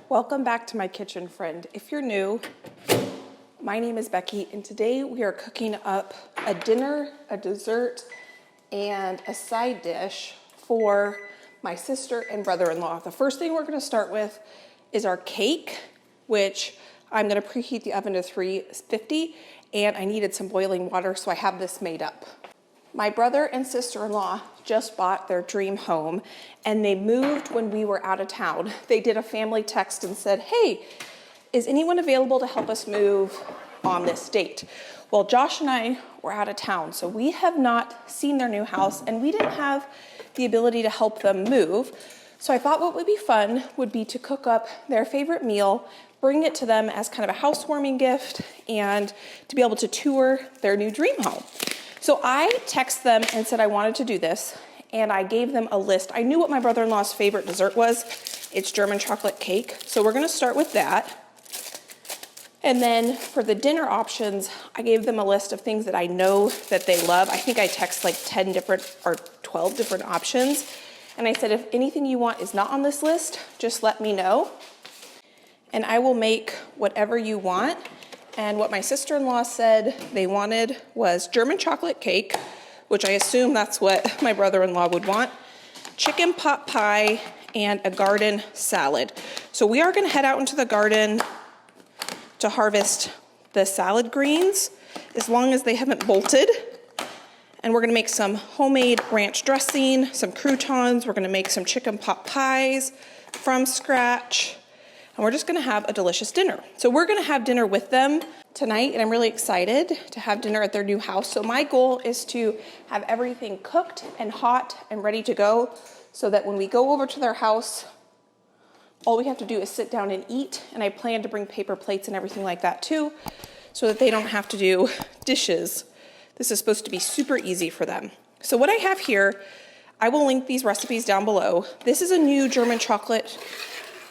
Welcome back to my kitchen, friend. If you're new, my name is Becky, and today we are cooking up a dinner, a dessert, and a side dish for my sister and brother-in-law. The first thing we're gonna start with is our cake, which I'm gonna preheat the oven to 350, and I needed some boiling water, so I have this made up. My brother and sister-in-law just bought their dream home, and they moved when we were out of town. They did a family text and said, hey, is anyone available to help us move on this date? Well, Josh and I were out of town, so we have not seen their new house, and we didn't have the ability to help them move. So I thought what would be fun would be to cook up their favorite meal, bring it to them as kind of a housewarming gift, and to be able to tour their new dream home. So I texted them and said I wanted to do this, and I gave them a list. I knew what my brother-in-law's favorite dessert was. It's German chocolate cake. So we're gonna start with that. And then for the dinner options, I gave them a list of things that I know that they love. I think I texted like 10 different or 12 different options. And I said, if anything you want is not on this list, just let me know. And I will make whatever you want. And what my sister-in-law said they wanted was German chocolate cake, which I assume that's what my brother-in-law would want, chicken pot pie, and a garden salad. So we are gonna head out into the garden to harvest the salad greens, as long as they haven't bolted. And we're gonna make some homemade ranch dressing, some croutons. We're gonna make some chicken pot pies from scratch. And we're just gonna have a delicious dinner. So we're gonna have dinner with them tonight, and I'm really excited to have dinner at their new house. So my goal is to have everything cooked and hot and ready to go, so that when we go over to their house, all we have to do is sit down and eat. And I plan to bring paper plates and everything like that too, so that they don't have to do dishes. This is supposed to be super easy for them. So what I have here, I will link these recipes down below. This is a new German chocolate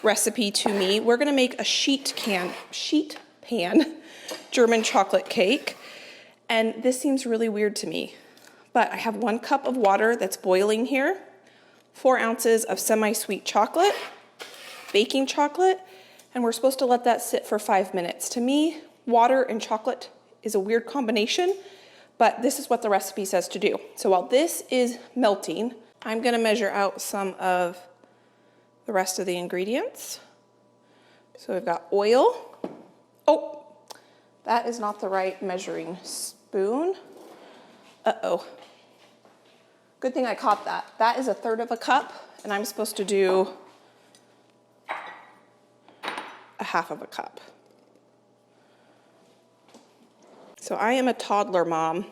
recipe to me. We're gonna make a sheet pan German chocolate cake. And this seems really weird to me, but I have 1 cup of water that's boiling here, 4 ounces of semi-sweet chocolate, baking chocolate, and we're supposed to let that sit for 5 minutes. To me, water and chocolate is a weird combination, but this is what the recipe says to do. So while this is melting, I'm gonna measure out some of the rest of the ingredients. So we've got oil. Oh, that is not the right measuring spoon. Uh-oh. Good thing I caught that. That is 1/3 of a cup, and I'm supposed to do 1/2 of a cup. So I am a toddler mom,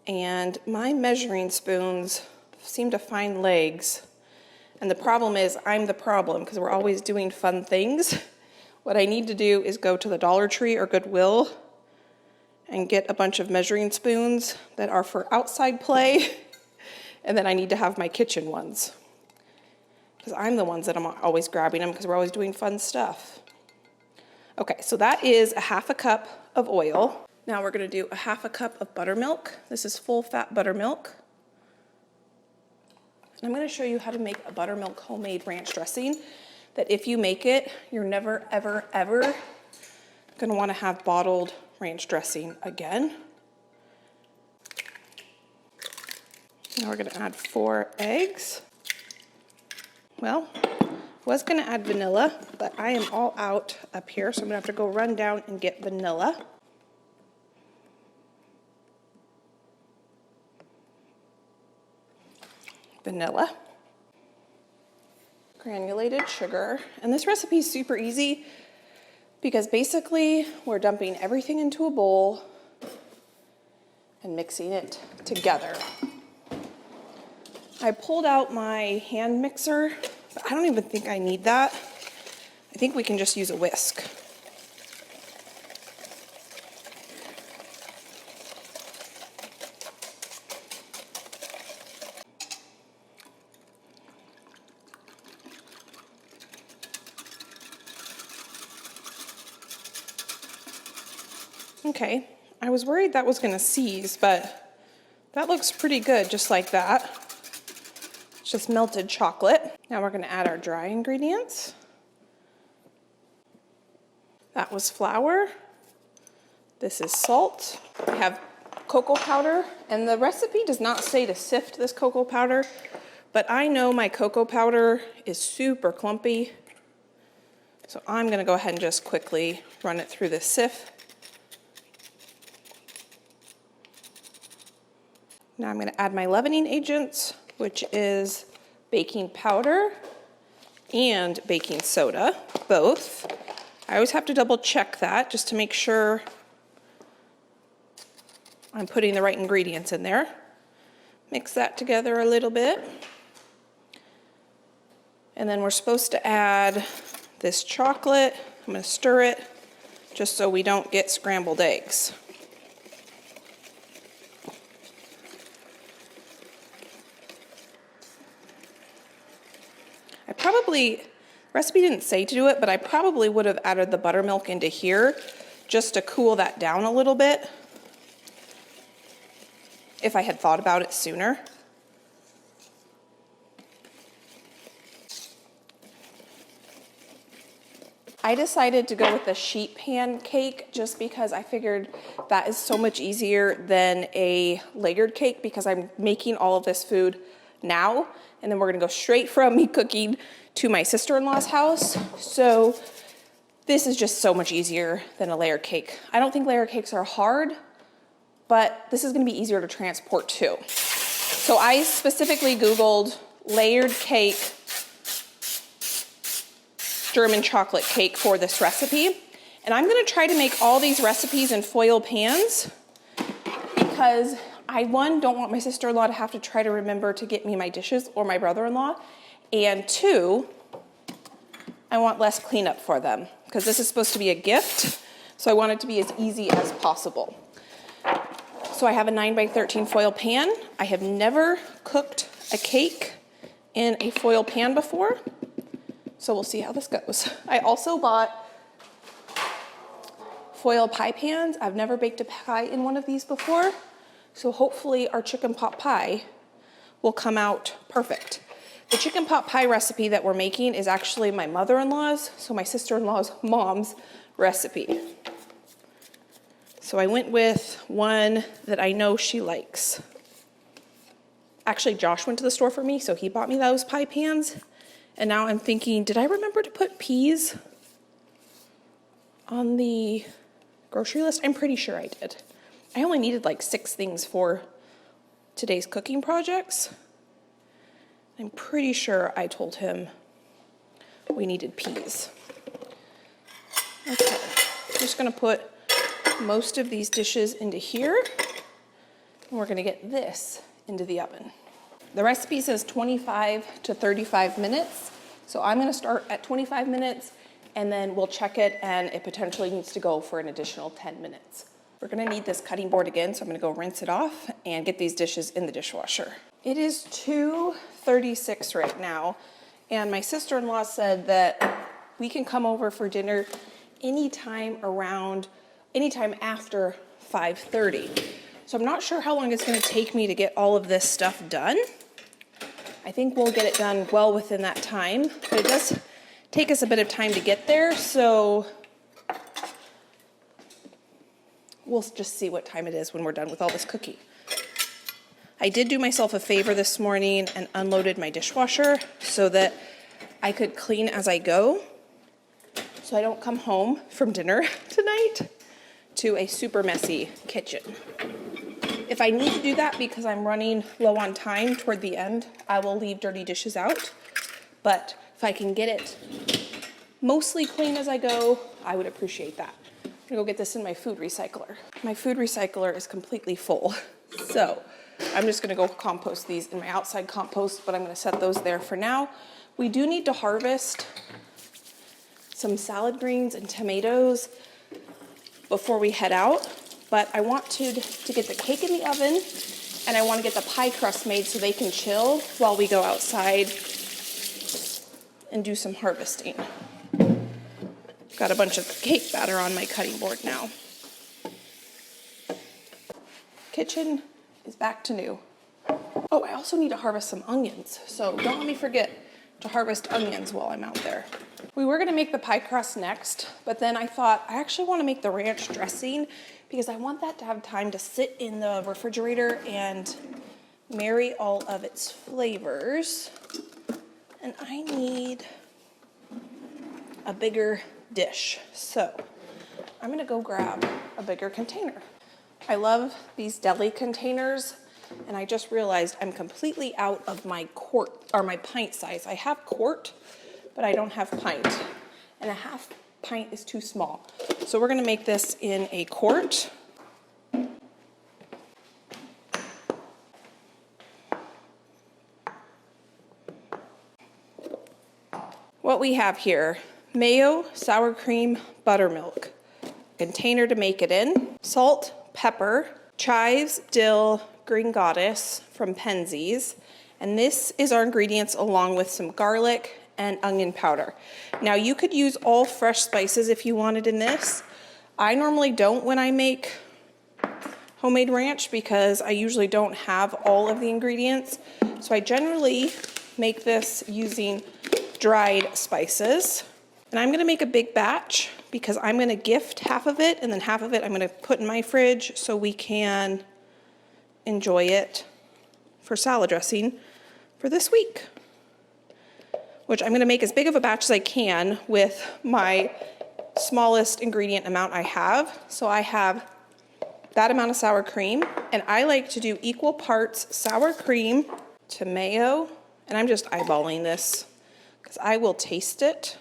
and my measuring spoons seem to find legs. And the problem is I'm the problem, because we're always doing fun things. What I need to do is go to the Dollar Tree or Goodwill and get a bunch of measuring spoons that are for outside play. And then I need to have my kitchen ones, because I'm the ones that I'm always grabbing them, because we're always doing fun stuff. Okay, so that is 1/2 a cup of oil. Now we're gonna do 1/2 a cup of buttermilk. This is full fat buttermilk. And I'm gonna show you how to make a buttermilk homemade ranch dressing that if you make it, you're never, ever, ever gonna wanna have bottled ranch dressing again. Now we're gonna add 4 eggs. Well, I was gonna add vanilla, but I am all out up here, so I'm gonna have to go run down and get vanilla. Vanilla, granulated sugar, and this recipe is super easy because basically we're dumping everything into a bowl and mixing it together. I pulled out my hand mixer, but I don't even think I need that. I think we can just use a whisk. Okay, I was worried that was gonna seize, but that looks pretty good, just like that. It's just melted chocolate. Now we're gonna add our dry ingredients. That was flour. This is salt. I have cocoa powder, and the recipe does not say to sift this cocoa powder, but I know my cocoa powder is super clumpy. So I'm gonna go ahead and just quickly run it through this sieve. Now I'm gonna add my leavening agents, which is baking powder and baking soda, both. I always have to double check that just to make sure I'm putting the right ingredients in there. Mix that together a little bit. And then we're supposed to add this chocolate. I'm gonna stir it just so we don't get scrambled eggs. Recipe didn't say to do it, but I probably would have added the buttermilk into here just to cool that down a little bit if I had thought about it sooner. I decided to go with the sheet pan cake just because I figured that is so much easier than a layered cake, because I'm making all of this food now, and then we're gonna go straight from me cooking to my sister-in-law's house. So this is just so much easier than a layered cake. I don't think layered cakes are hard, but this is gonna be easier to transport too. So I specifically Googled layered cake, German chocolate cake for this recipe. And I'm gonna try to make all these recipes in foil pans because I, one, don't want my sister-in-law to have to try to remember to get me my dishes, or my brother-in-law. And two, I want less cleanup for them because this is supposed to be a gift. So I want it to be as easy as possible. So I have a 9x13 foil pan. I have never cooked a cake in a foil pan before, so we'll see how this goes. I also bought foil pie pans. I've never baked a pie in one of these before, so hopefully our chicken pot pie will come out perfect. The chicken pot pie recipe that we're making is actually my mother-in-law's, so my sister-in-law's mom's recipe. So I went with one that I know she likes. Actually, Josh went to the store for me, so he bought me those pie pans. And now I'm thinking, did I remember to put peas on the grocery list? I'm pretty sure I did. I only needed like 6 things for today's cooking projects. I'm pretty sure I told him we needed peas. Okay, I'm just gonna put most of these dishes into here, and we're gonna get this into the oven. The recipe says 25 to 35 minutes, so I'm gonna start at 25 minutes, and then we'll check it, and it potentially needs to go for an additional 10 minutes. We're gonna need this cutting board again, so I'm gonna go rinse it off and get these dishes in the dishwasher. It is 2:36 right now, and my sister-in-law said that we can come over for dinner anytime after 5:30. So I'm not sure how long it's gonna take me to get all of this stuff done. I think we'll get it done well within that time, but it does take us a bit of time to get there, so we'll just see what time it is when we're done with all this cooking. I did do myself a favor this morning and unloaded my dishwasher so that I could clean as I go, so I don't come home from dinner tonight to a super messy kitchen. If I need to do that because I'm running low on time toward the end, I will leave dirty dishes out. But if I can get it mostly clean as I go, I would appreciate that. I'm gonna go get this in my food recycler. My food recycler is completely full, so I'm just gonna go compost these in my outside compost, but I'm gonna set those there for now. We do need to harvest some salad greens and tomatoes before we head out, but I want to get the cake in the oven, and I want to get the pie crust made so they can chill while we go outside and do some harvesting. Got a bunch of cake batter on my cutting board now. Kitchen is back to new. Oh, I also need to harvest some onions, so don't let me forget to harvest onions while I'm out there. We were gonna make the pie crust next, but then I thought I actually wanna make the ranch dressing because I want that to have time to sit in the refrigerator and marry all of its flavors. And I need a bigger dish. So I'm gonna go grab a bigger container. I love these deli containers, and I just realized I'm completely out of my quart or my pint size. I have quart, but I don't have pint, and a half pint is too small. So we're gonna make this in a quart. What we have here, mayo, sour cream, buttermilk, container to make it in, salt, pepper, chives, dill, green goddess from Penzeys, and this is our ingredients along with some garlic and onion powder. Now you could use all fresh spices if you wanted in this. I normally don't when I make homemade ranch because I usually don't have all of the ingredients. So I generally make this using dried spices. And I'm gonna make a big batch because I'm gonna gift half of it and then half of it I'm gonna put in my fridge so we can enjoy it for salad dressing for this week. Which I'm gonna make as big of a batch as I can with my smallest ingredient amount I have. So I have that amount of sour cream, and I like to do equal parts sour cream to mayo, and I'm just eyeballing this because I will taste it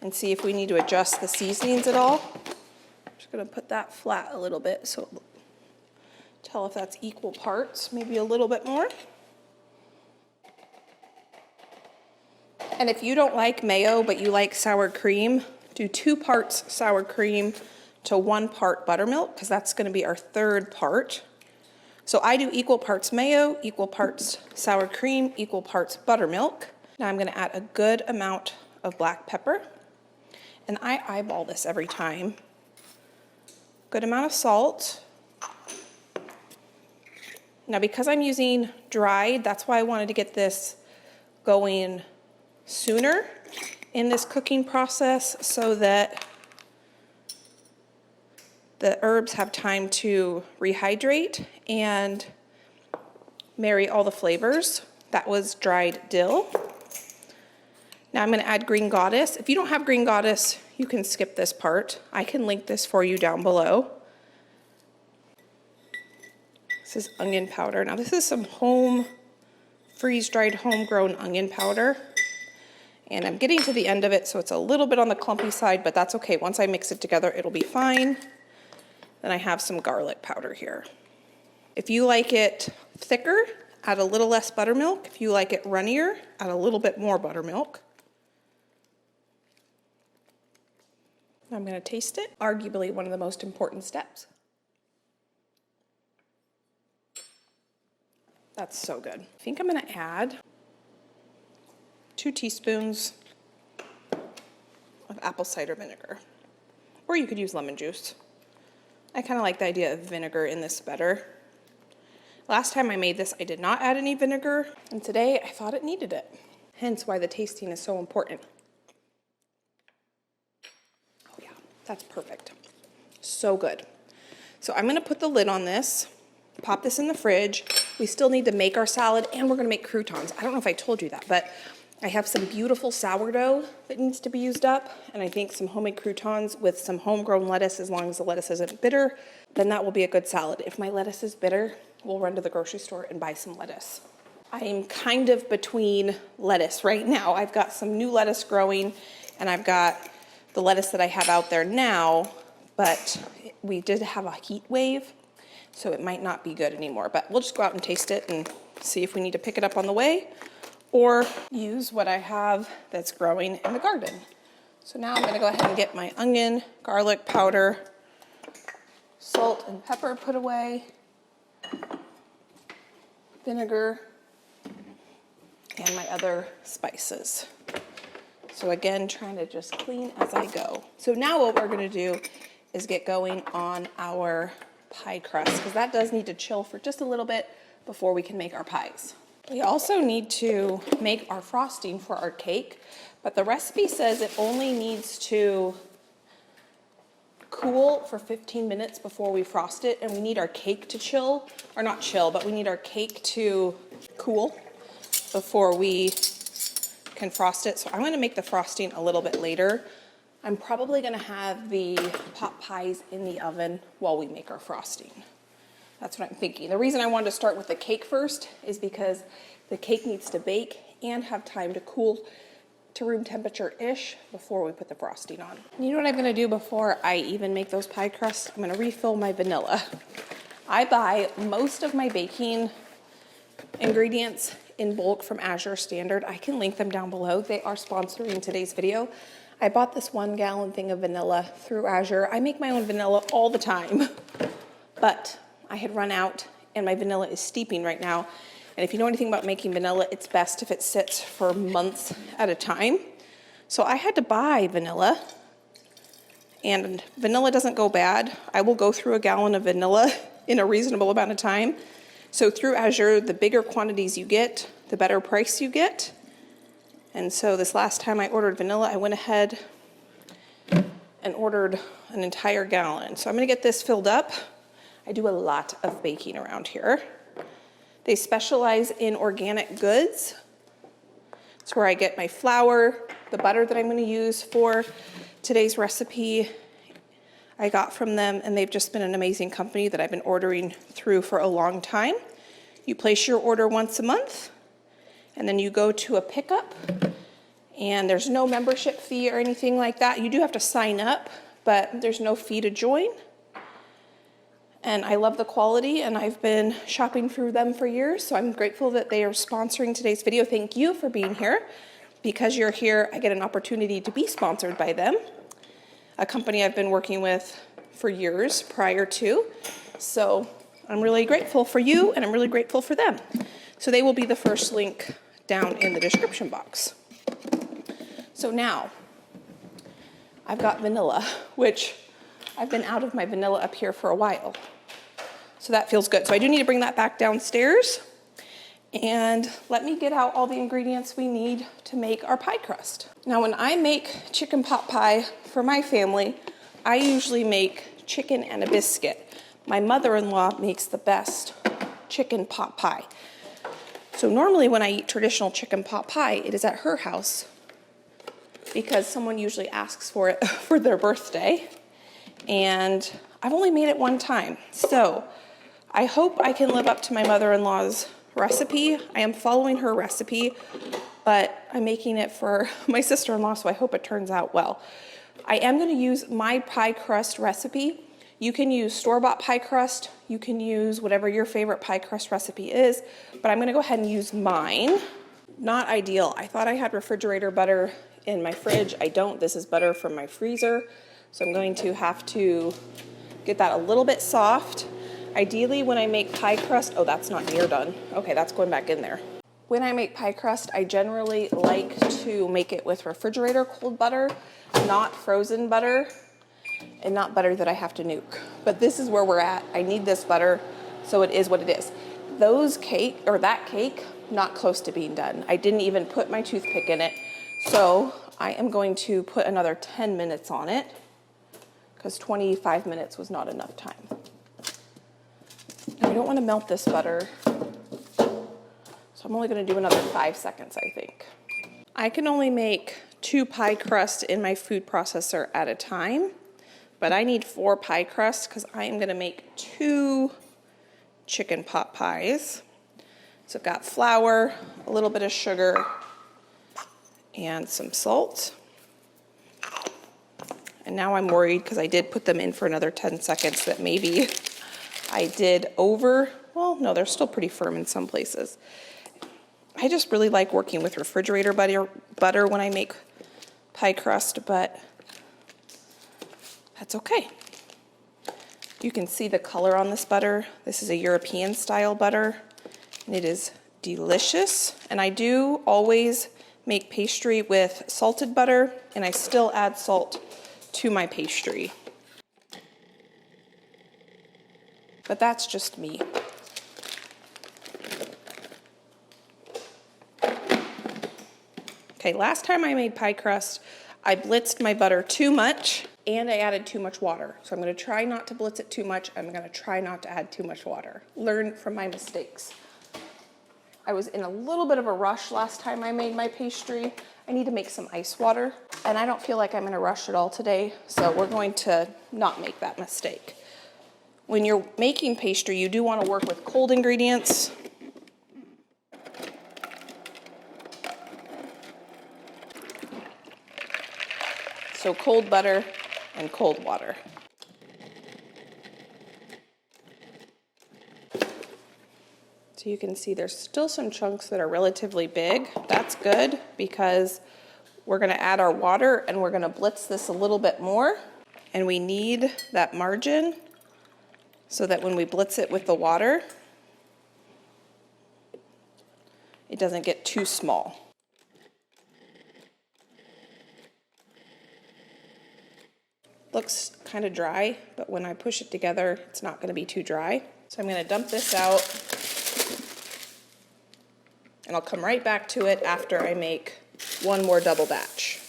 and see if we need to adjust the seasonings at all. I'm just gonna put that flat a little bit so tell if that's equal parts, maybe a little bit more. And if you don't like mayo but you like sour cream, do 2 parts sour cream to 1 part buttermilk because that's gonna be our third part. So I do equal parts mayo, equal parts sour cream, equal parts buttermilk. Now I'm gonna add a good amount of black pepper. And I eyeball this every time. Good amount of salt. Now because I'm using dried, that's why I wanted to get this going sooner in this cooking process so that the herbs have time to rehydrate and marry all the flavors. That was dried dill. Now I'm gonna add green goddess. If you don't have green goddess, you can skip this part. I can link this for you down below. This is onion powder. Now this is some freeze-dried homegrown onion powder. And I'm getting to the end of it, so it's a little bit on the clumpy side, but that's okay. Once I mix it together, it'll be fine. Then I have some garlic powder here. If you like it thicker, add a little less buttermilk. If you like it runnier, add a little bit more buttermilk. I'm gonna taste it. Arguably one of the most important steps. That's so good. I think I'm gonna add 2 teaspoons of apple cider vinegar, or you could use lemon juice. I kind of like the idea of vinegar in this better. Last time I made this, I did not add any vinegar, and today I thought it needed it. Hence why the tasting is so important. Oh yeah, that's perfect. So good. So I'm gonna put the lid on this, pop this in the fridge. We still need to make our salad, and we're gonna make croutons. I don't know if I told you that, but I have some beautiful sourdough that needs to be used up, and I think some homemade croutons with some homegrown lettuce, as long as the lettuce isn't bitter, then that will be a good salad. If my lettuce is bitter, we'll run to the grocery store and buy some lettuce. I'm kind of between lettuce right now. I've got some new lettuce growing, and I've got the lettuce that I have out there now, but we did have a heat wave, so it might not be good anymore. But we'll just go out and taste it and see if we need to pick it up on the way or use what I have that's growing in the garden. So now I'm gonna go ahead and get my onion, garlic powder, salt and pepper put away, vinegar, and my other spices. So again, trying to just clean as I go. So now what we're gonna do is get going on our pie crust, because that does need to chill for just a little bit before we can make our pies. We also need to make our frosting for our cake, but the recipe says it only needs to cool for 15 minutes before we frost it, and we need our cake to chill, or not chill, but we need our cake to cool before we can frost it. So I'm going to make the frosting a little bit later. I'm probably going to have the pot pies in the oven while we make our frosting. That's what I'm thinking. The reason I wanted to start with the cake first is because the cake needs to bake and have time to cool to room temperature-ish before we put the frosting on. You know what I'm gonna do before I even make those pie crusts? I'm gonna refill my vanilla. I buy most of my baking ingredients in bulk from Azure Standard. I can link them down below. They are sponsoring today's video. I bought this 1 gallon thing of vanilla through Azure. I make my own vanilla all the time, but I had run out and my vanilla is steeping right now. And if you know anything about making vanilla, it's best if it sits for months at a time. So I had to buy vanilla, and vanilla doesn't go bad. I will go through a gallon of vanilla in a reasonable amount of time. So through Azure, the bigger quantities you get, the better price you get. And so this last time I ordered vanilla, I went ahead and ordered an entire gallon. So I'm gonna get this filled up. I do a lot of baking around here. They specialize in organic goods. It's where I get my flour, the butter that I'm going to use for today's recipe. I got from them, and they've just been an amazing company that I've been ordering through for a long time. You place your order once a month, and then you go to a pickup, and there's no membership fee or anything like that. You do have to sign up, but there's no fee to join. And I love the quality, and I've been shopping through them for years, so I'm grateful that they are sponsoring today's video. Thank you for being here. Because you're here, I get an opportunity to be sponsored by them, a company I've been working with for years prior to. So I'm really grateful for you, and I'm really grateful for them. So they will be the first link down in the description box. So now, I've got vanilla, which I've been out of my vanilla up here for a while. So that feels good. So I do need to bring that back downstairs. And let me get out all the ingredients we need to make our pie crust. Now when I make chicken pot pie for my family, I usually make chicken and a biscuit. My mother-in-law makes the best chicken pot pie. So normally when I eat traditional chicken pot pie, it is at her house because someone usually asks for it for their birthday. And I've only made it one time. So I hope I can live up to my mother-in-law's recipe. I am following her recipe, but I'm making it for my sister-in-law, so I hope it turns out well. I am going to use my pie crust recipe. You can use store-bought pie crust. You can use whatever your favorite pie crust recipe is, but I'm going to go ahead and use mine. Not ideal. I thought I had refrigerator butter in my fridge. I don't. This is butter from my freezer. So I'm going to have to get that a little bit soft. Ideally, when I make pie crust, oh, that's not near done. Okay, that's going back in there. When I make pie crust, I generally like to make it with refrigerator cold butter, not frozen butter, and not butter that I have to nuke. But this is where we're at. I need this butter, so it is what it is. That cake, not close to being done. I didn't even put my toothpick in it. So I am going to put another 10 minutes on it, because 25 minutes was not enough time. Now, I don't want to melt this butter, so I'm only going to do another 5 seconds, I think. I can only make 2 pie crusts in my food processor at a time, but I need 4 pie crusts because I am going to make 2 chicken pot pies. So I've got flour, a little bit of sugar, and some salt. And now I'm worried because I did put them in for another 10 seconds that maybe I did over. Well, no, they're still pretty firm in some places. I just really like working with refrigerator butter when I make pie crust, but that's okay. You can see the color on this butter. This is a European style butter, and it is delicious. And I do always make pastry with salted butter, and I still add salt to my pastry. But that's just me. Okay, last time I made pie crust, I blitzed my butter too much and I added too much water. So I'm gonna try not to blitz it too much. I'm gonna try not to add too much water. Learn from my mistakes. I was in a little bit of a rush last time I made my pastry. I need to make some ice water, and I don't feel like I'm in a rush at all today, so we're going to not make that mistake. When you're making pastry, you do want to work with cold ingredients. So cold butter and cold water. So you can see there's still some chunks that are relatively big. That's good because we're gonna add our water and we're gonna blitz this a little bit more. And we need that margin so that when we blitz it with the water, it doesn't get too small. Looks kind of dry, but when I push it together, it's not gonna be too dry. So I'm gonna dump this out and I'll come right back to it after I make one more double batch.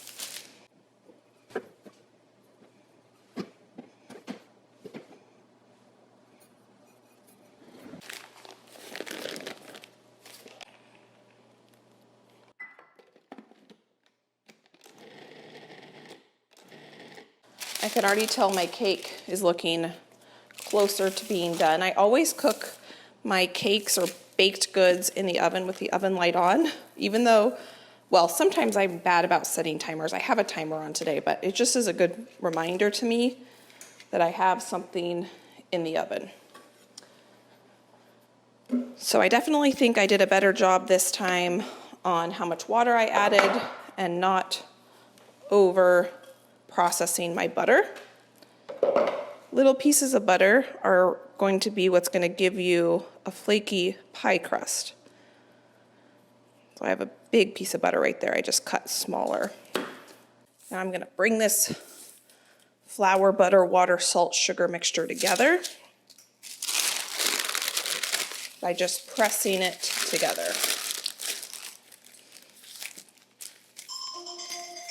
I can already tell my cake is looking closer to being done. I always cook my cakes or baked goods in the oven with the oven light on, even though, well, sometimes I'm bad about setting timers. I have a timer on today, but it just is a good reminder to me that I have something in the oven. So I definitely think I did a better job this time on how much water I added and not over processing my butter. Little pieces of butter are going to be what's going to give you a flaky pie crust. So I have a big piece of butter right there. I just cut smaller. Now I'm going to bring this flour, butter, water, salt, sugar mixture together by just pressing it together.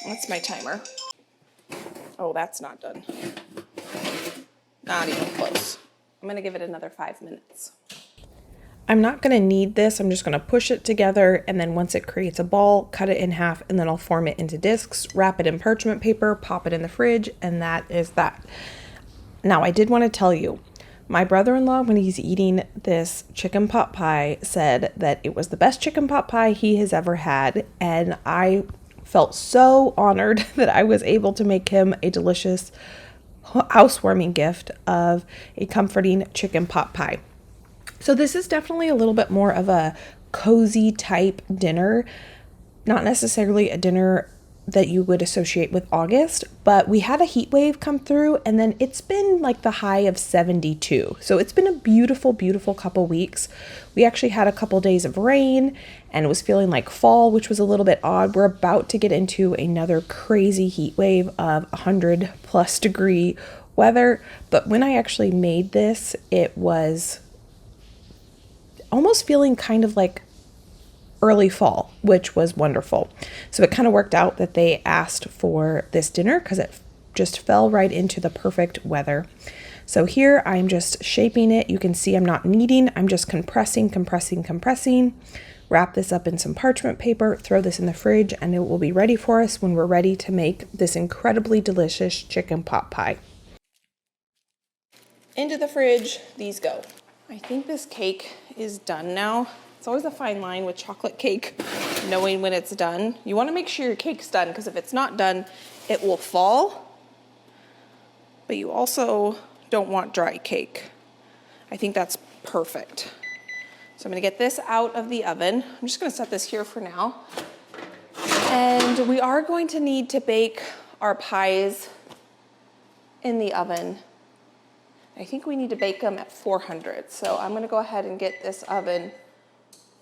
That's my timer. Oh, that's not done. Not even close. I'm gonna give it another 5 minutes. I'm not gonna knead this. I'm just gonna push it together, and then once it creates a ball, cut it in half, and then I'll form it into discs, wrap it in parchment paper, pop it in the fridge, and that is that. Now, I did want to tell you, my brother-in-law, when he's eating this chicken pot pie, said that it was the best chicken pot pie he has ever had, and I felt so honored that I was able to make him a delicious housewarming gift of a comforting chicken pot pie. So this is definitely a little bit more of a cozy type dinner, not necessarily a dinner that you would associate with August, but we had a heat wave come through and then it's been like the high of 72. So it's been a beautiful, beautiful couple weeks. We actually had a couple days of rain and it was feeling like fall, which was a little bit odd. We're about to get into another crazy heat wave of 100+ degree weather. But when I actually made this, it was almost feeling kind of like early fall, which was wonderful. So it kind of worked out that they asked for this dinner because it just fell right into the perfect weather. So here I'm just shaping it. You can see I'm not kneading. I'm just compressing. Wrap this up in some parchment paper, throw this in the fridge, and it will be ready for us when we're ready to make this incredibly delicious chicken pot pie. Into the fridge these go. I think this cake is done now. It's always a fine line with chocolate cake, knowing when it's done. You want to make sure your cake's done because if it's not done, it will fall. But you also don't want dry cake. I think that's perfect. So I'm going to get this out of the oven. I'm just going to set this here for now. And we are going to need to bake our pies in the oven. I think we need to bake them at 400. So I'm going to go ahead and get this oven.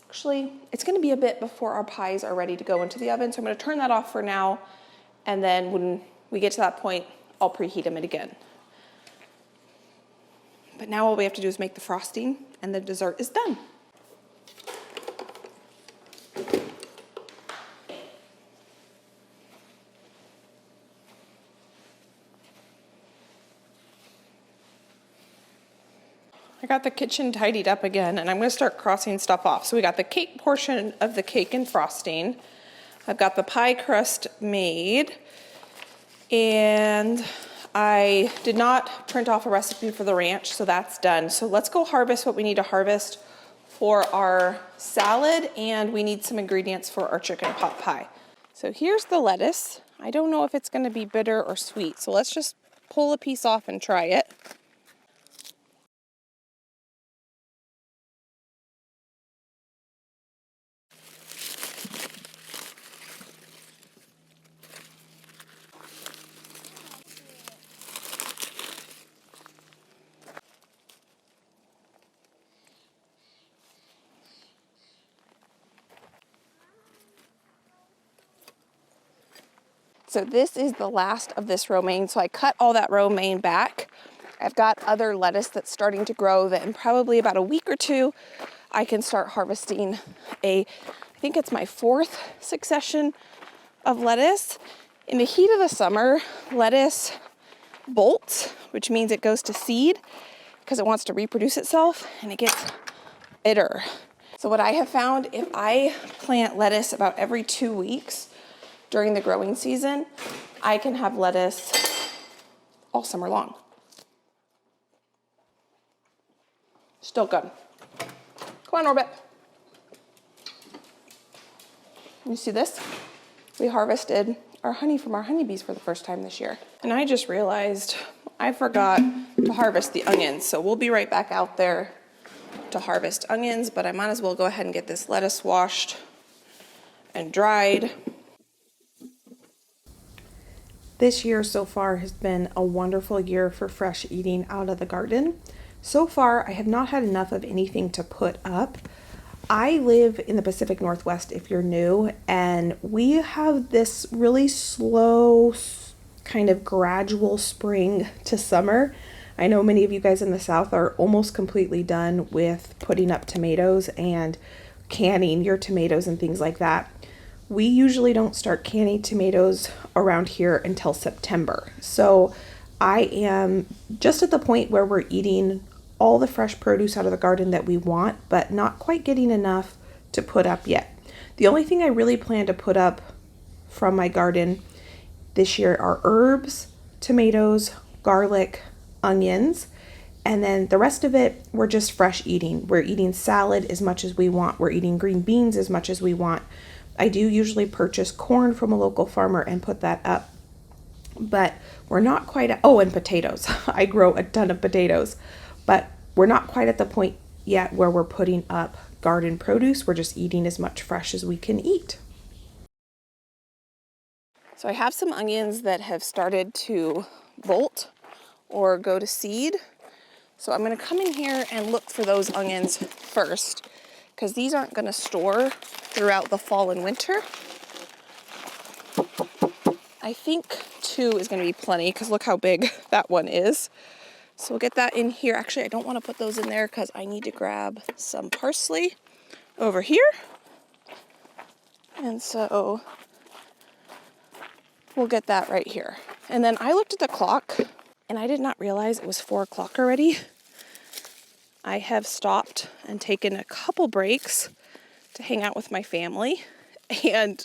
Actually, it's going to be a bit before our pies are ready to go into the oven. So I'm going to turn that off for now. And then when we get to that point, I'll preheat them again. But now all we have to do is make the frosting and the dessert is done. I got the kitchen tidied up again, and I'm gonna start crossing stuff off. So we got the cake portion of the cake and frosting. I've got the pie crust made, and I did not print off a recipe for the ranch, so that's done. So let's go harvest what we need to harvest for our salad, and we need some ingredients for our chicken pot pie. So here's the lettuce. I don't know if it's gonna be bitter or sweet, so let's just pull a piece off and try it. So this is the last of this romaine. So I cut all that romaine back. I've got other lettuce that's starting to grow that in probably about a week or two, I can start harvesting I think it's my 4th succession of lettuce. In the heat of the summer, lettuce bolts, which means it goes to seed because it wants to reproduce itself, and it gets bitter. So what I have found, if I plant lettuce about every 2 weeks, during the growing season, I can have lettuce all summer long. Still good. Come on, Orbit. You see this? We harvested our honey from our honeybees for the first time this year. And I just realized I forgot to harvest the onions. So we'll be right back out there to harvest onions, but I might as well go ahead and get this lettuce washed and dried. This year so far has been a wonderful year for fresh eating out of the garden. So far, I have not had enough of anything to put up. I live in the Pacific Northwest, if you're new, and we have this really slow, kind of gradual spring to summer. I know many of you guys in the South are almost completely done with putting up tomatoes and canning your tomatoes and things like that. We usually don't start canning tomatoes around here until September. So I am just at the point where we're eating all the fresh produce out of the garden that we want, but not quite getting enough to put up yet. The only thing I really plan to put up from my garden this year are herbs, tomatoes, garlic, onions, and then the rest of it, we're just fresh eating. We're eating salad as much as we want. We're eating green beans as much as we want. I do usually purchase corn from a local farmer and put that up, but we're not quite at, oh, and potatoes. I grow a ton of potatoes, but we're not quite at the point yet where we're putting up garden produce. We're just eating as much fresh as we can eat. So I have some onions that have started to bolt or go to seed. So I'm going to come in here and look for those onions first, because these aren't going to store throughout the fall and winter. I think 2 is going to be plenty, because look how big that one is. So we'll get that in here. Actually, I don't want to put those in there because I need to grab some parsley over here. And so we'll get that right here. And then I looked at the clock and I did not realize it was 4 o'clock already. I have stopped and taken a couple breaks to hang out with my family. And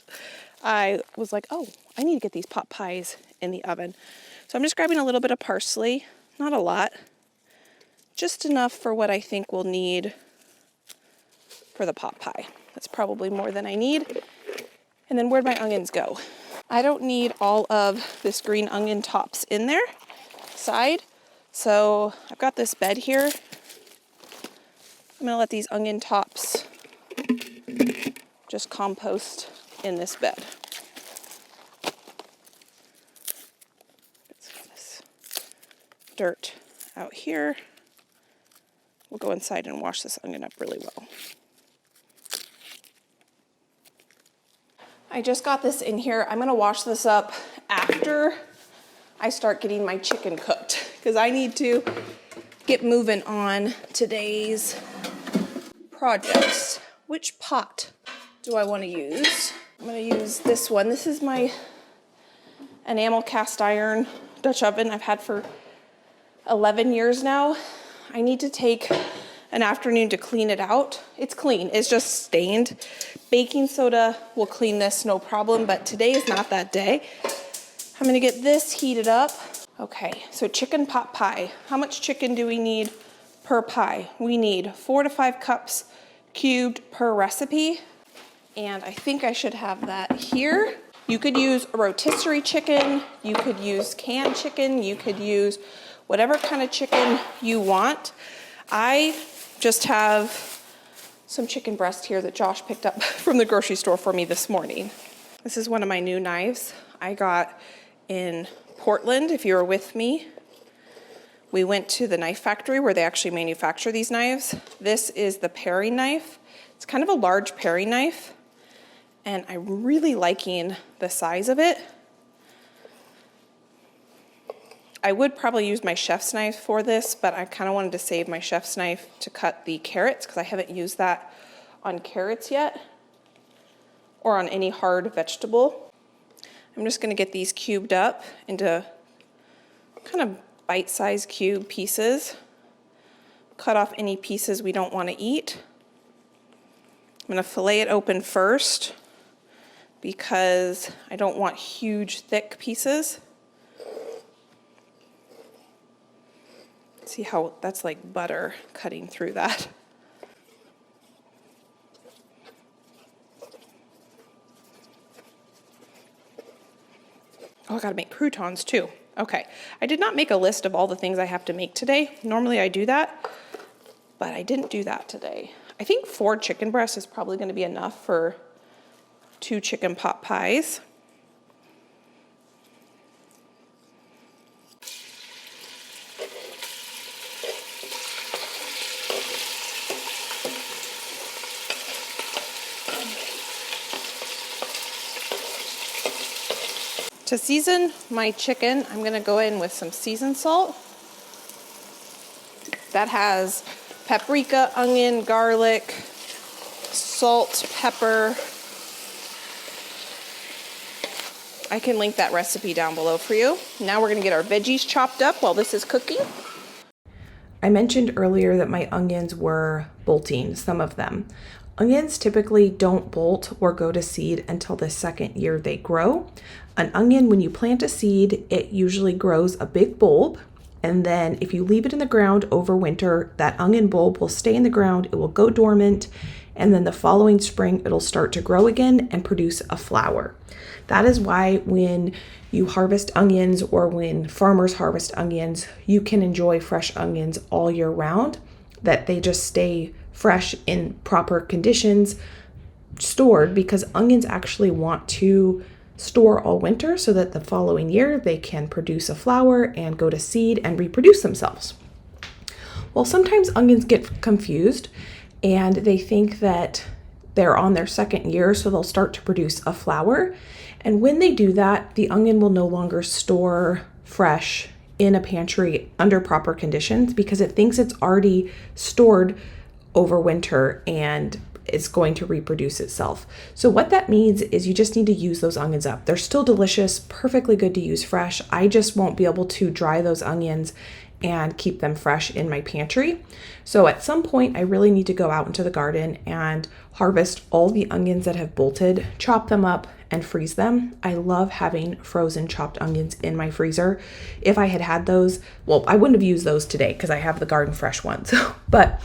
I was like, oh, I need to get these pot pies in the oven. So I'm just grabbing a little bit of parsley, not a lot, just enough for what I think we'll need for the pot pie. That's probably more than I need. And then where'd my onions go? I don't need all of this green onion tops in there, side. So I've got this bed here. I'm gonna let these onion tops just compost in this bed. Get some of this dirt out here. We'll go inside and wash this onion up really well. I just got this in here. I'm gonna wash this up after I start getting my chicken cooked, because I need to get moving on today's projects. Which pot do I want to use? I'm going to use this one. This is my enamel cast iron Dutch oven I've had for 11 years now. I need to take an afternoon to clean it out. It's clean, it's just stained. Baking soda will clean this, no problem, but today is not that day. I'm gonna get this heated up. Okay, so chicken pot pie. How much chicken do we need per pie? We need 4 to 5 cups cubed per recipe. And I think I should have that here. You could use a rotisserie chicken, you could use canned chicken, you could use whatever kind of chicken you want. I just have some chicken breast here that Josh picked up from the grocery store for me this morning. This is one of my new knives I got in Portland. If you were with me, we went to the knife factory where they actually manufacture these knives. This is the paring knife. It's kind of a large paring knife, and I'm really liking the size of it. I would probably use my chef's knife for this, but I kind of wanted to save my chef's knife to cut the carrots because I haven't used that on carrots yet or on any hard vegetable. I'm just going to get these cubed up into kind of bite-sized cube pieces. Cut off any pieces we don't want to eat. I'm going to fillet it open first because I don't want huge, thick pieces. See how that's like butter cutting through that. Oh, I gotta make croutons too. Okay, I did not make a list of all the things I have to make today. Normally I do that, but I didn't do that today. I think 4 chicken breasts is probably gonna be enough for 2 chicken pot pies. To season my chicken, I'm gonna go in with some seasoned salt. That has paprika, onion, garlic, salt, pepper. I can link that recipe down below for you. Now we're gonna get our veggies chopped up while this is cooking. I mentioned earlier that my onions were bolting, some of them. Onions typically don't bolt or go to seed until the second year they grow. An onion, when you plant a seed, it usually grows a big bulb, and then if you leave it in the ground over winter, that onion bulb will stay in the ground, it will go dormant, and then the following spring it'll start to grow again and produce a flower. That is why when you harvest onions or when farmers harvest onions, you can enjoy fresh onions all year round, that they just stay fresh in proper conditions, stored, because onions actually want to store all winter so that the following year they can produce a flower and go to seed and reproduce themselves. Well, sometimes onions get confused and they think that they're on their second year, so they'll start to produce a flower. And when they do that, the onion will no longer store fresh in a pantry under proper conditions because it thinks it's already stored over winter and it's going to reproduce itself. So what that means is you just need to use those onions up. They're still delicious, perfectly good to use fresh. I just won't be able to dry those onions and keep them fresh in my pantry. So at some point, I really need to go out into the garden and harvest all the onions that have bolted, chop them up, and freeze them. I love having frozen chopped onions in my freezer. If I had those, well, I wouldn't have used those today because I have the garden fresh ones. But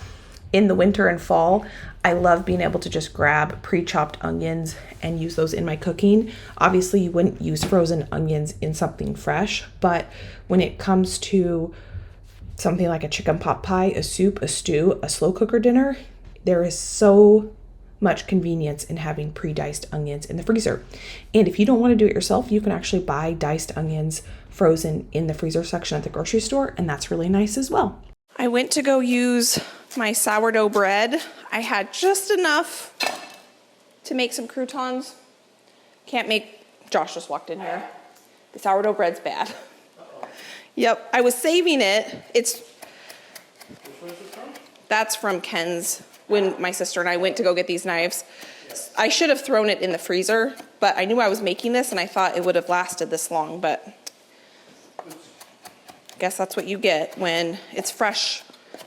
in the winter and fall, I love being able to just grab pre-chopped onions and use those in my cooking. Obviously, you wouldn't use frozen onions in something fresh, but when it comes to something like a chicken pot pie, a soup, a stew, a slow cooker dinner, there is so much convenience in having pre-diced onions in the freezer. And if you don't want to do it yourself, you can actually buy diced onions frozen in the freezer section at the grocery store, and that's really nice as well. I went to go use my sourdough bread. I had just enough to make some croutons. Can't make, Josh just walked in here. The sourdough bread's bad. Yep, I was saving it. Which one is this from? That's from Ken's when my sister and I went to go get these knives. I should have thrown it in the freezer, but I knew I was making this and I thought it would have lasted this long, but I guess that's what you get when it's fresh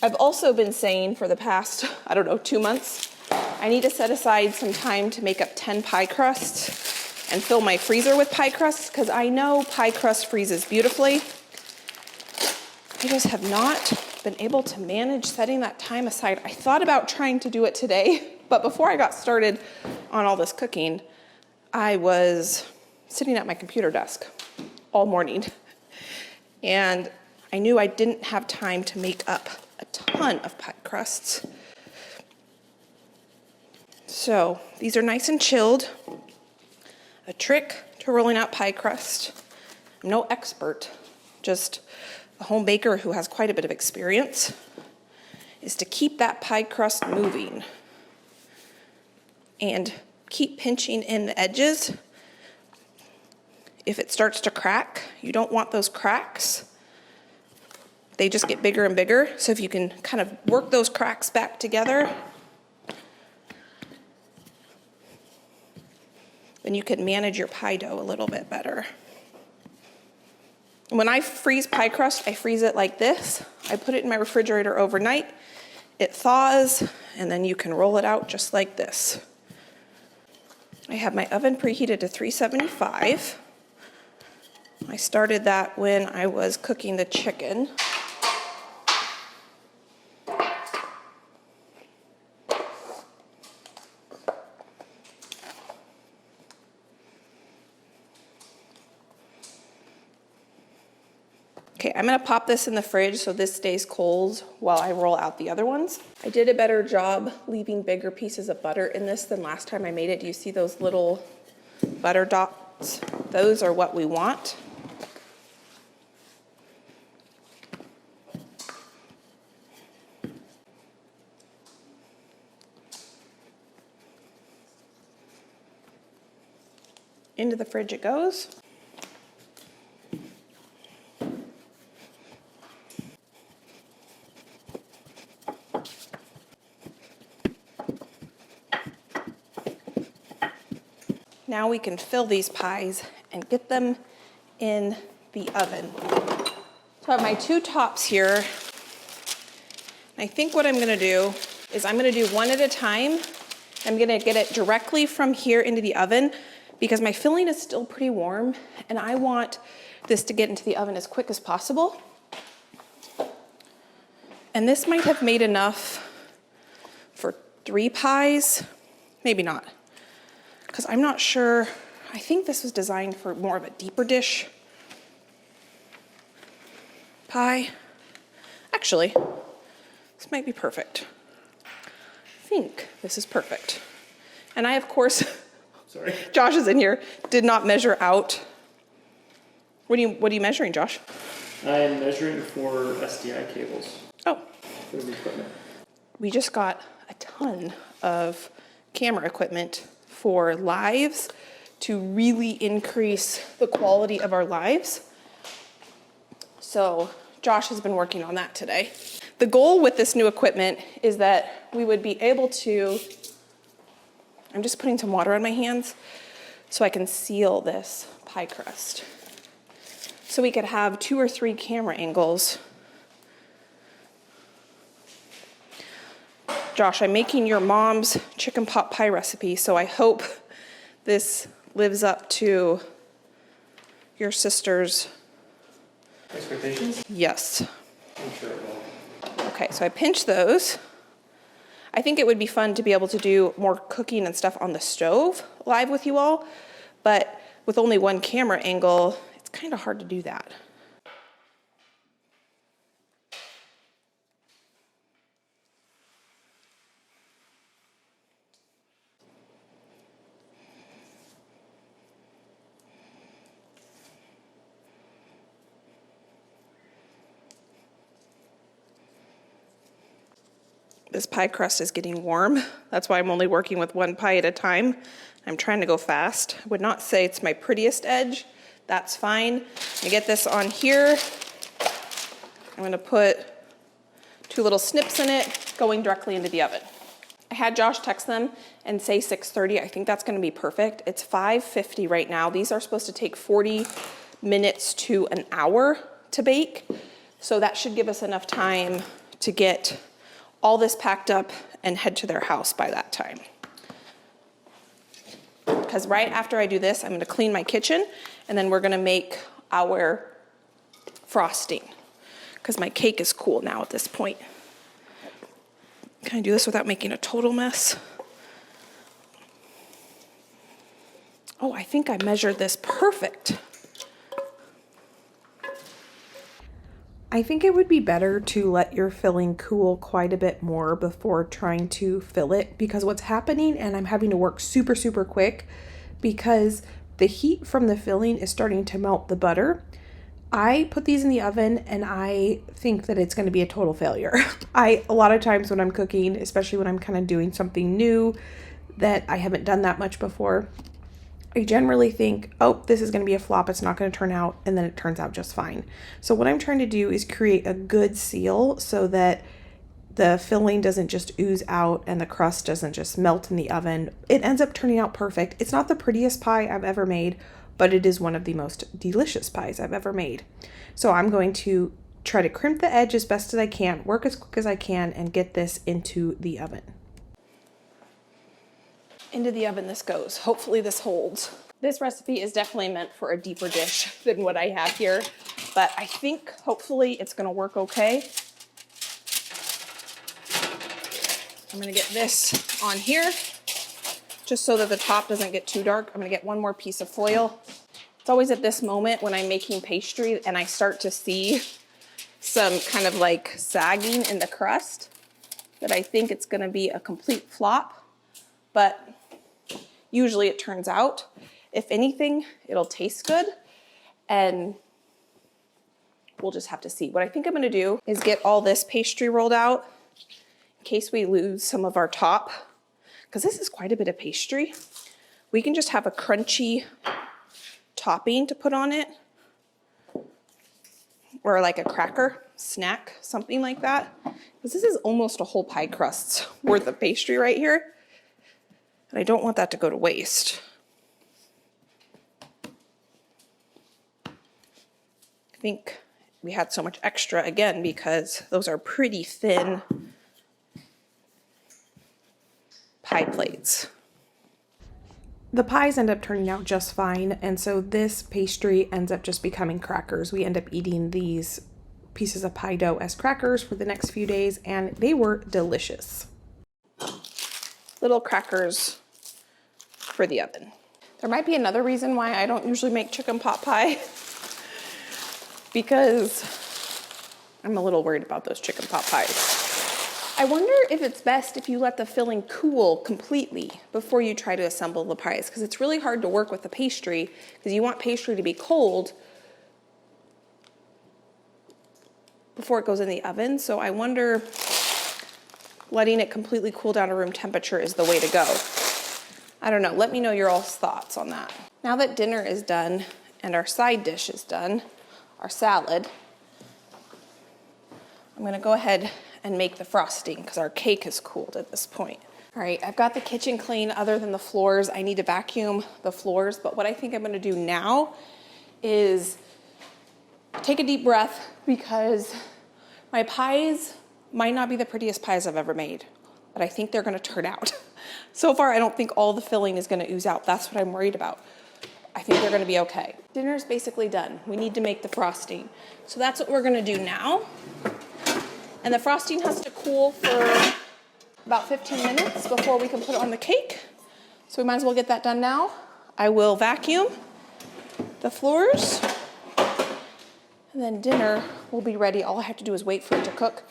I've also been saying for the past, I don't know, 2 months, I need to set aside some time to make up 10 pie crusts and fill my freezer with pie crusts, because I know pie crust freezes beautifully. I just have not been able to manage setting that time aside. I thought about trying to do it today, but before I got started on all this cooking, I was sitting at my computer desk all morning, and I knew I didn't have time to make up a ton of pie crusts. So these are nice and chilled. A trick to rolling out pie crust, I'm no expert, just a home baker who has quite a bit of experience, is to keep that pie crust moving and keep pinching in the edges. If it starts to crack, you don't want those cracks. They just get bigger and bigger. So if you can kind of work those cracks back together, then you can manage your pie dough a little bit better. When I freeze pie crust, I freeze it like this. I put it in my refrigerator overnight. It thaws, and then you can roll it out just like this. I have my oven preheated to 375. I started that when I was cooking the chicken. Okay, I'm gonna pop this in the fridge so this stays cold while I roll out the other ones. I did a better job leaving bigger pieces of butter in this than last time I made it. Do you see those little butter dots? Those are what we want. Into the fridge it goes. Now we can fill these pies and get them in the oven. So I have my 2 tops here. I think what I'm gonna do is I'm gonna do one at a time. I'm gonna get it directly from here into the oven because my filling is still pretty warm and I want this to get into the oven as quick as possible. And this might have made enough for 3 pies, maybe not. Because I'm not sure, I think this was designed for more of a deeper dish pie. Actually, this might be perfect. I think this is perfect. And I, of course, Sorry. Josh is in here, did not measure out. What are you measuring, Josh? I am measuring for SDI cables Oh, for the equipment. we just got a ton of camera equipment for lives to really increase the quality of our lives. So Josh has been working on that today. The goal with this new equipment is that we would be able to, I'm just putting some water on my hands so I can seal this pie crust. So we could have 2 or 3 camera angles. Josh, I'm making your mom's chicken pot pie recipe, so I hope this lives up to your sister's. Expectations? Yes. I'm sure it will. Okay, so I pinch those. I think it would be fun to be able to do more cooking and stuff on the stove live with you all, but with only one camera angle, it's kind of hard to do that. This pie crust is getting warm. That's why I'm only working with 1 pie at a time. I'm trying to go fast. I would not say it's my prettiest edge. That's fine. I get this on here. I'm gonna put 2 little snips in it, going directly into the oven. I had Josh text them and say 6:30. I think that's gonna be perfect. It's 5:50 right now. These are supposed to take 40 minutes to an hour to bake. So that should give us enough time to get all this packed up and head to their house by that time. Because right after I do this, I'm gonna clean my kitchen, and then we're gonna make our frosting, because my cake is cool now at this point. Can I do this without making a total mess? Oh, I think I measured this perfect. I think it would be better to let your filling cool quite a bit more before trying to fill it, because what's happening, and I'm having to work super, super quick because the heat from the filling is starting to melt the butter. I put these in the oven and I think that it's going to be a total failure. A lot of times when I'm cooking, especially when I'm kind of doing something new that I haven't done that much before, I generally think, oh, this is going to be a flop, it's not going to turn out, and then it turns out just fine. So what I'm trying to do is create a good seal so that the filling doesn't just ooze out and the crust doesn't just melt in the oven. It ends up turning out perfect. It's not the prettiest pie I've ever made, but it is one of the most delicious pies I've ever made. So I'm going to try to crimp the edge as best as I can, work as quick as I can, and get this into the oven. Into the oven this goes. Hopefully this holds. This recipe is definitely meant for a deeper dish than what I have here, but I think hopefully it's gonna work okay. I'm gonna get this on here just so that the top doesn't get too dark. I'm gonna get one more piece of foil. It's always at this moment when I'm making pastry and I start to see some kind of like sagging in the crust that I think it's gonna be a complete flop, but usually it turns out. If anything, it'll taste good, and we'll just have to see. What I think I'm gonna do is get all this pastry rolled out in case we lose some of our top, because this is quite a bit of pastry. We can just have a crunchy topping to put on it, or like a cracker snack, something like that, because this is almost a whole pie crust's worth of pastry right here. And I don't want that to go to waste. I think we had so much extra again because those are pretty thin pie plates. The pies end up turning out just fine, and so this pastry ends up just becoming crackers. We end up eating these pieces of pie dough as crackers for the next few days, and they were delicious. Little crackers for the oven. There might be another reason why I don't usually make chicken pot pie, because I'm a little worried about those chicken pot pies. I wonder if it's best if you let the filling cool completely before you try to assemble the pies, because it's really hard to work with the pastry because you want pastry to be cold before it goes in the oven. So I wonder letting it completely cool down to room temperature is the way to go. I don't know. Let me know your all's thoughts on that. Now that dinner is done and our side dish is done, our salad, I'm gonna go ahead and make the frosting because our cake is cooled at this point. All right, I've got the kitchen clean other than the floors. I need to vacuum the floors, but what I think I'm gonna do now is take a deep breath, because my pies might not be the prettiest pies I've ever made, but I think they're gonna turn out. So far, I don't think all the filling is gonna ooze out. That's what I'm worried about. I think they're gonna be okay. Dinner's basically done. We need to make the frosting. So that's what we're gonna do now. And the frosting has to cool for about 15 minutes before we can put it on the cake. So we might as well get that done now. I will vacuum the floors, and then dinner will be ready. All I have to do is wait for it to cook.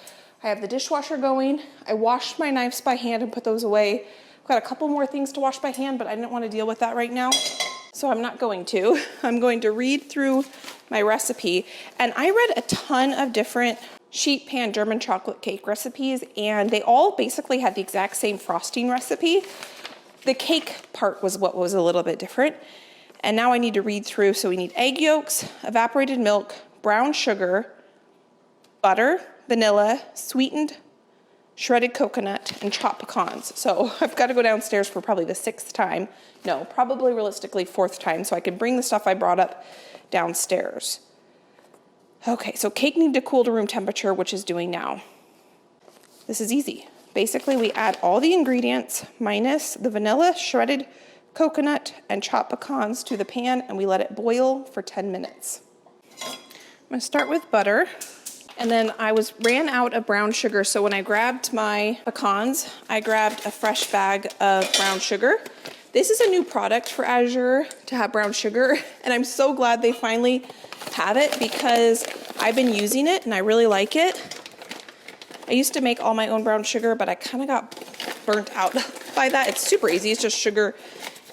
I have the dishwasher going. I washed my knives by hand and put those away. I've got a couple more things to wash by hand, but I didn't want to deal with that right now, so I'm not going to. I'm going to read through my recipe, and I read a ton of different sheet pan German chocolate cake recipes, and they all basically had the exact same frosting recipe. The cake part was what was a little bit different. And now I need to read through. So we need egg yolks, evaporated milk, brown sugar, butter, vanilla, sweetened shredded coconut, and chopped pecans. So I've got to go downstairs for probably the 6th time. No, probably realistically 4th time, so I can bring the stuff I brought up downstairs. Okay, so cake needs to cool to room temperature, which is doing now. This is easy. Basically, we add all the ingredients minus the vanilla, shredded coconut, and chopped pecans to the pan, and we let it boil for 10 minutes. I'm gonna start with butter. And then I ran out of brown sugar, so when I grabbed my pecans, I grabbed a fresh bag of brown sugar. This is a new product for Azure to have brown sugar, and I'm so glad they finally have it because I've been using it and I really like it. I used to make all my own brown sugar, but I kind of got burnt out by that. It's super easy. It's just sugar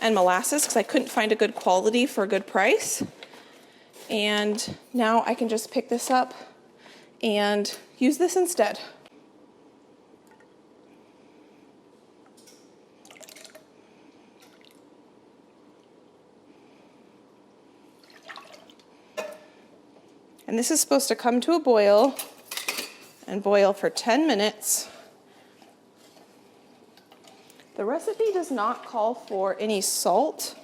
and molasses because I couldn't find a good quality for a good price. And now I can just pick this up and use this instead. And this is supposed to come to a boil and boil for 10 minutes. The recipe does not call for any salt,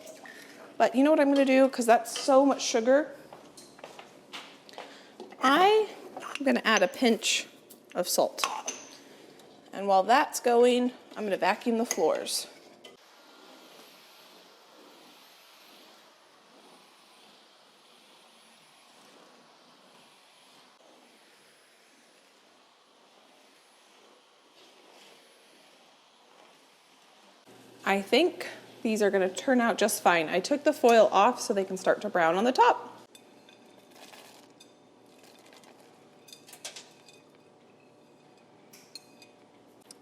but you know what I'm gonna do? Because that's so much sugar. I'm gonna add a pinch of salt. And while that's going, I'm gonna vacuum the floors. I think these are gonna turn out just fine. I took the foil off so they can start to brown on the top.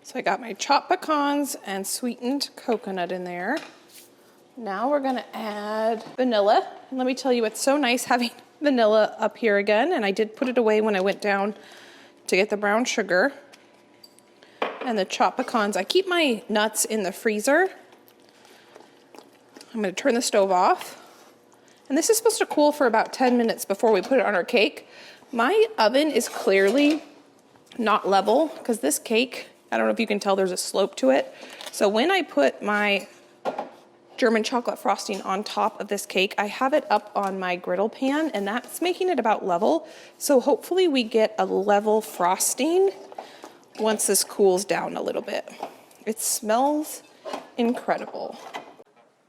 So I got my chopped pecans and sweetened coconut in there. Now we're gonna add vanilla. And let me tell you, it's so nice having vanilla up here again, and I did put it away when I went down to get the brown sugar. And the chopped pecans, I keep my nuts in the freezer. I'm gonna turn the stove off. And this is supposed to cool for about 10 minutes before we put it on our cake. My oven is clearly not level because this cake, I don't know if you can tell, there's a slope to it. So when I put my German chocolate frosting on top of this cake, I have it up on my griddle pan, and that's making it about level. So hopefully we get a level frosting once this cools down a little bit. It smells incredible.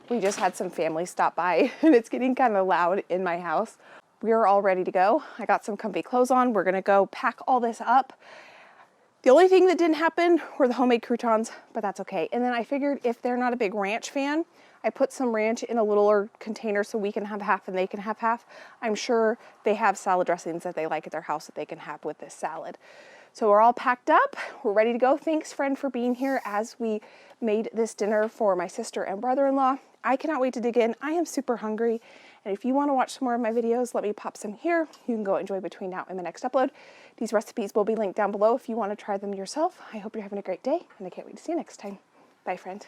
We just had some family stop by and it's getting kind of loud in my house. We're all ready to go. I got some comfy clothes on. We're gonna go pack all this up. The only thing that didn't happen were the homemade croutons, but that's okay. And then I figured if they're not a big ranch fan, I put some ranch in a littler container so we can have half and they can have half. I'm sure they have salad dressings that they like at their house that they can have with this salad. So we're all packed up, we're ready to go. Thanks, friend, for being here as we made this dinner for my sister and brother-in-law. I cannot wait to dig in. I am super hungry. And if you want to watch some more of my videos, let me pop some here. You can go enjoy between now and the next upload. These recipes will be linked down below if you want to try them yourself. I hope you're having a great day, and I can't wait to see you next time. Bye, friend.